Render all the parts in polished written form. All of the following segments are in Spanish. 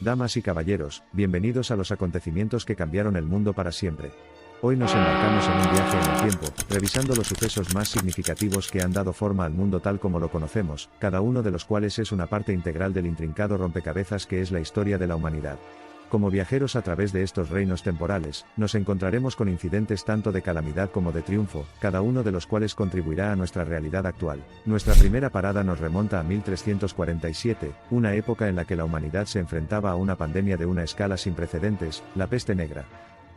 Damas y caballeros, bienvenidos a los acontecimientos que cambiaron el mundo para siempre. Hoy nos embarcamos en un viaje en el tiempo, revisando los sucesos más significativos que han dado forma al mundo tal como lo conocemos, cada uno de los cuales es una parte integral del intrincado rompecabezas que es la historia de la humanidad. Como viajeros a través de estos reinos temporales, nos encontraremos con incidentes tanto de calamidad como de triunfo, cada uno de los cuales contribuirá a nuestra realidad actual. Nuestra primera parada nos remonta a 1347, una época en la que la humanidad se enfrentaba a una pandemia de una escala sin precedentes, la peste negra.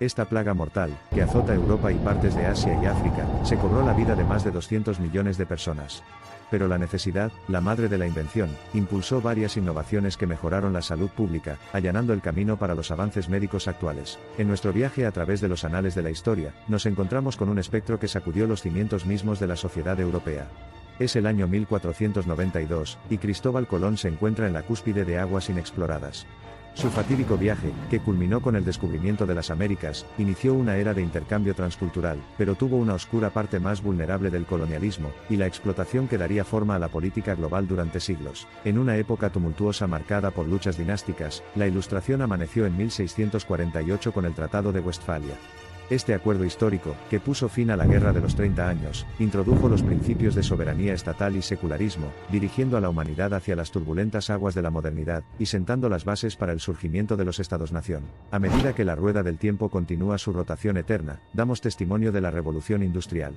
Esta plaga mortal, que azota Europa y partes de Asia y África, se cobró la vida de más de 200 millones de personas. Pero la necesidad, la madre de la invención, impulsó varias innovaciones que mejoraron la salud pública, allanando el camino para los avances médicos actuales. En nuestro viaje a través de los anales de la historia, nos encontramos con un espectro que sacudió los cimientos mismos de la sociedad europea. Es el año 1492, y Cristóbal Colón se encuentra en la cúspide de aguas inexploradas. Su fatídico viaje, que culminó con el descubrimiento de las Américas, inició una era de intercambio transcultural, pero tuvo una oscura parte más vulnerable del colonialismo, y la explotación que daría forma a la política global durante siglos. En una época tumultuosa marcada por luchas dinásticas, la Ilustración amaneció en 1648 con el Tratado de Westfalia. Este acuerdo histórico, que puso fin a la Guerra de los 30 años, introdujo los principios de soberanía estatal y secularismo, dirigiendo a la humanidad hacia las turbulentas aguas de la modernidad, y sentando las bases para el surgimiento de los Estados-nación. A medida que la rueda del tiempo continúa su rotación eterna, damos testimonio de la revolución industrial.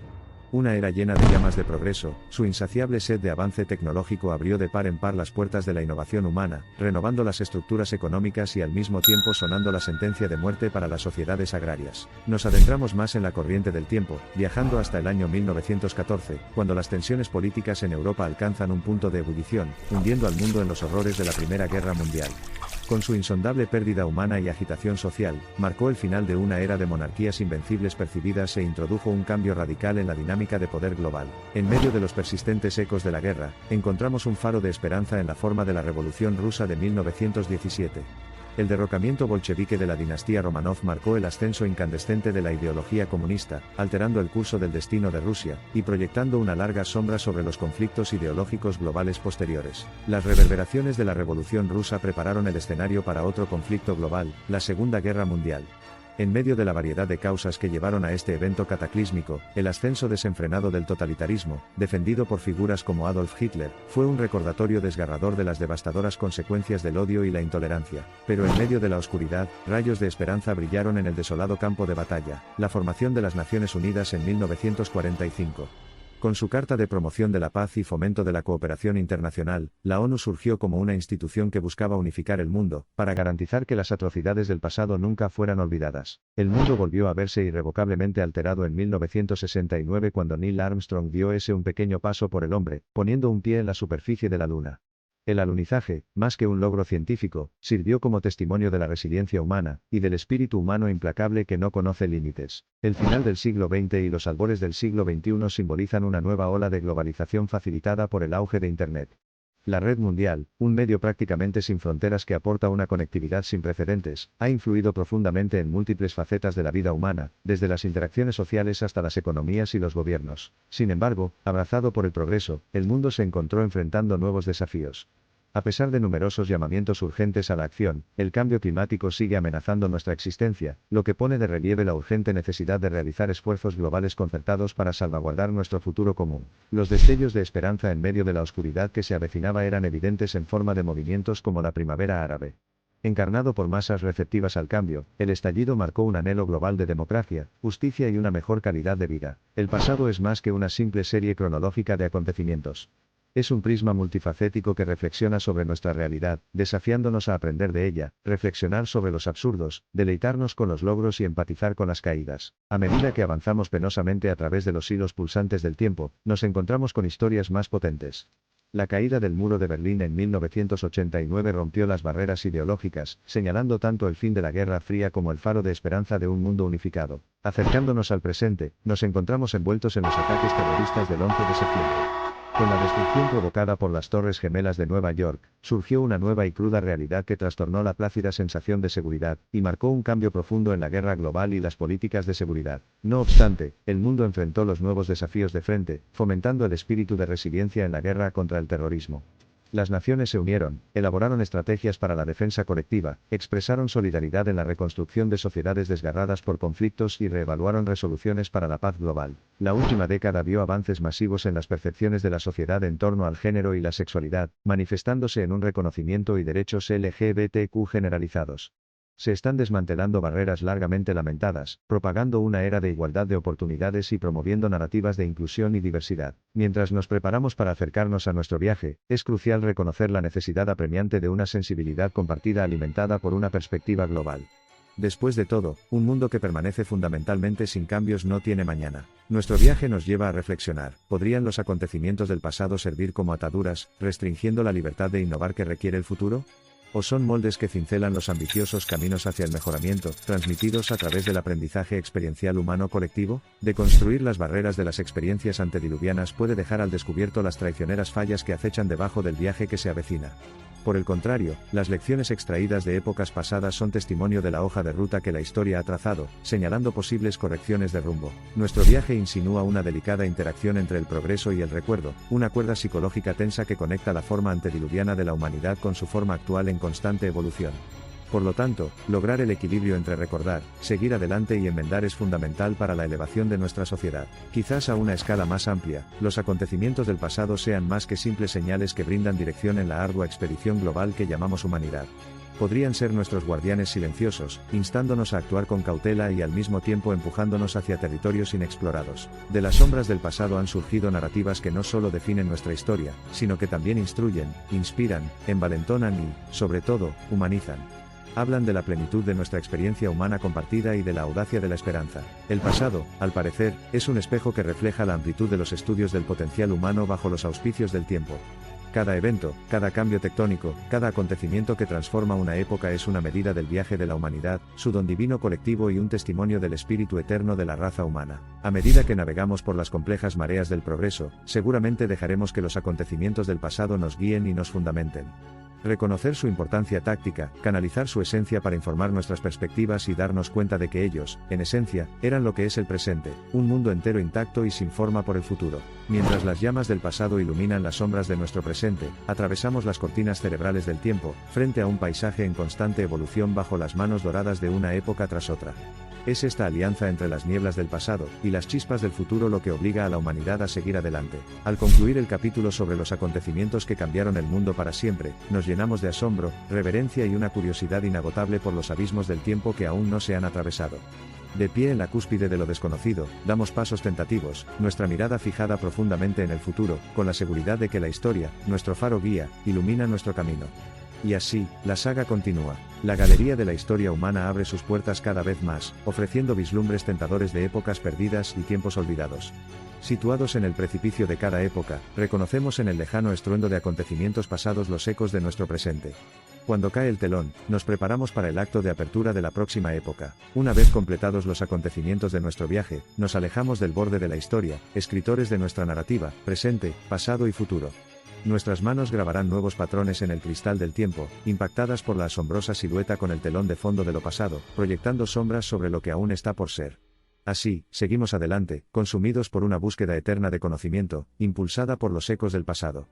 Una era llena de llamas de progreso, su insaciable sed de avance tecnológico abrió de par en par las puertas de la innovación humana, renovando las estructuras económicas y al mismo tiempo sonando la sentencia de muerte para las sociedades agrarias. Nos adentramos más en la corriente del tiempo, viajando hasta el año 1914, cuando las tensiones políticas en Europa alcanzan un punto de ebullición, hundiendo al mundo en los horrores de la Primera Guerra Mundial. Con su insondable pérdida humana y agitación social, marcó el final de una era de monarquías invencibles percibidas e introdujo un cambio radical en la dinámica de poder global. En medio de los persistentes ecos de la guerra, encontramos un faro de esperanza en la forma de la Revolución Rusa de 1917. El derrocamiento bolchevique de la dinastía Románov marcó el ascenso incandescente de la ideología comunista, alterando el curso del destino de Rusia, y proyectando una larga sombra sobre los conflictos ideológicos globales posteriores. Las reverberaciones de la Revolución Rusa prepararon el escenario para otro conflicto global, la Segunda Guerra Mundial. En medio de la variedad de causas que llevaron a este evento cataclísmico, el ascenso desenfrenado del totalitarismo, defendido por figuras como Adolf Hitler, fue un recordatorio desgarrador de las devastadoras consecuencias del odio y la intolerancia. Pero en medio de la oscuridad, rayos de esperanza brillaron en el desolado campo de batalla, la formación de las Naciones Unidas en 1945. Con su Carta de Promoción de la Paz y Fomento de la Cooperación Internacional, la ONU surgió como una institución que buscaba unificar el mundo, para garantizar que las atrocidades del pasado nunca fueran olvidadas. El mundo volvió a verse irrevocablemente alterado en 1969 cuando Neil Armstrong dio un pequeño paso por el hombre, poniendo un pie en la superficie de la Luna. El alunizaje, más que un logro científico, sirvió como testimonio de la resiliencia humana, y del espíritu humano implacable que no conoce límites. El final del siglo XX y los albores del siglo XXI simbolizan una nueva ola de globalización facilitada por el auge de Internet. La red mundial, un medio prácticamente sin fronteras que aporta una conectividad sin precedentes, ha influido profundamente en múltiples facetas de la vida humana, desde las interacciones sociales hasta las economías y los gobiernos. Sin embargo, abrazado por el progreso, el mundo se encontró enfrentando nuevos desafíos. A pesar de numerosos llamamientos urgentes a la acción, el cambio climático sigue amenazando nuestra existencia, lo que pone de relieve la urgente necesidad de realizar esfuerzos globales concertados para salvaguardar nuestro futuro común. Los destellos de esperanza en medio de la oscuridad que se avecinaba eran evidentes en forma de movimientos como la Primavera Árabe. Encarnado por masas receptivas al cambio, el estallido marcó un anhelo global de democracia, justicia y una mejor calidad de vida. El pasado es más que una simple serie cronológica de acontecimientos. Es un prisma multifacético que reflexiona sobre nuestra realidad, desafiándonos a aprender de ella, reflexionar sobre los absurdos, deleitarnos con los logros y empatizar con las caídas. A medida que avanzamos penosamente a través de los hilos pulsantes del tiempo, nos encontramos con historias más potentes. La caída del muro de Berlín en 1989 rompió las barreras ideológicas, señalando tanto el fin de la Guerra Fría como el faro de esperanza de un mundo unificado. Acercándonos al presente, nos encontramos envueltos en los ataques terroristas del 11 de septiembre. Con la destrucción provocada por las Torres Gemelas de Nueva York, surgió una nueva y cruda realidad que trastornó la plácida sensación de seguridad, y marcó un cambio profundo en la guerra global y las políticas de seguridad. No obstante, el mundo enfrentó los nuevos desafíos de frente, fomentando el espíritu de resiliencia en la guerra contra el terrorismo. Las naciones se unieron, elaboraron estrategias para la defensa colectiva, expresaron solidaridad en la reconstrucción de sociedades desgarradas por conflictos y reevaluaron resoluciones para la paz global. La última década vio avances masivos en las percepciones de la sociedad en torno al género y la sexualidad, manifestándose en un reconocimiento y derechos LGBTQ generalizados. Se están desmantelando barreras largamente lamentadas, propagando una era de igualdad de oportunidades y promoviendo narrativas de inclusión y diversidad. Mientras nos preparamos para acercarnos a nuestro viaje, es crucial reconocer la necesidad apremiante de una sensibilidad compartida alimentada por una perspectiva global. Después de todo, un mundo que permanece fundamentalmente sin cambios no tiene mañana. Nuestro viaje nos lleva a reflexionar, ¿podrían los acontecimientos del pasado servir como ataduras, restringiendo la libertad de innovar que requiere el futuro? ¿O son moldes que cincelan los ambiciosos caminos hacia el mejoramiento, transmitidos a través del aprendizaje experiencial humano colectivo? Deconstruir las barreras de las experiencias antediluvianas puede dejar al descubierto las traicioneras fallas que acechan debajo del viaje que se avecina. Por el contrario, las lecciones extraídas de épocas pasadas son testimonio de la hoja de ruta que la historia ha trazado, señalando posibles correcciones de rumbo. Nuestro viaje insinúa una delicada interacción entre el progreso y el recuerdo, una cuerda psicológica tensa que conecta la forma antediluviana de la humanidad con su forma actual en constante evolución. Por lo tanto, lograr el equilibrio entre recordar, seguir adelante y enmendar es fundamental para la elevación de nuestra sociedad. Quizás a una escala más amplia, los acontecimientos del pasado sean más que simples señales que brindan dirección en la ardua expedición global que llamamos humanidad. Podrían ser nuestros guardianes silenciosos, instándonos a actuar con cautela y al mismo tiempo empujándonos hacia territorios inexplorados. De las sombras del pasado han surgido narrativas que no solo definen nuestra historia, sino que también instruyen, inspiran, envalentonan y, sobre todo, humanizan. Hablan de la plenitud de nuestra experiencia humana compartida y de la audacia de la esperanza. El pasado, al parecer, es un espejo que refleja la amplitud de los estudios del potencial humano bajo los auspicios del tiempo. Cada evento, cada cambio tectónico, cada acontecimiento que transforma una época es una medida del viaje de la humanidad, su don divino colectivo y un testimonio del espíritu eterno de la raza humana. A medida que navegamos por las complejas mareas del progreso, seguramente dejaremos que los acontecimientos del pasado nos guíen y nos fundamenten. Reconocer su importancia táctica, canalizar su esencia para informar nuestras perspectivas y darnos cuenta de que ellos, en esencia, eran lo que es el presente, un mundo entero intacto y sin forma por el futuro. Mientras las llamas del pasado iluminan las sombras de nuestro presente, atravesamos las cortinas cerebrales del tiempo, frente a un paisaje en constante evolución bajo las manos doradas de una época tras otra. Es esta alianza entre las nieblas del pasado y las chispas del futuro lo que obliga a la humanidad a seguir adelante. Al concluir el capítulo sobre los acontecimientos que cambiaron el mundo para siempre, nos llenamos de asombro, reverencia y una curiosidad inagotable por los abismos del tiempo que aún no se han atravesado. De pie en la cúspide de lo desconocido, damos pasos tentativos, nuestra mirada fijada profundamente en el futuro, con la seguridad de que la historia, nuestro faro guía, ilumina nuestro camino. Y así, la saga continúa. La galería de la historia humana abre sus puertas cada vez más, ofreciendo vislumbres tentadores de épocas perdidas y tiempos olvidados. Situados en el precipicio de cada época, reconocemos en el lejano estruendo de acontecimientos pasados los ecos de nuestro presente. Cuando cae el telón, nos preparamos para el acto de apertura de la próxima época. Una vez completados los acontecimientos de nuestro viaje, nos alejamos del borde de la historia, escritores de nuestra narrativa, presente, pasado y futuro. Nuestras manos grabarán nuevos patrones en el cristal del tiempo, impactadas por la asombrosa silueta con el telón de fondo de lo pasado, proyectando sombras sobre lo que aún está por ser. Así, seguimos adelante, consumidos por una búsqueda eterna de conocimiento, impulsada por los ecos del pasado.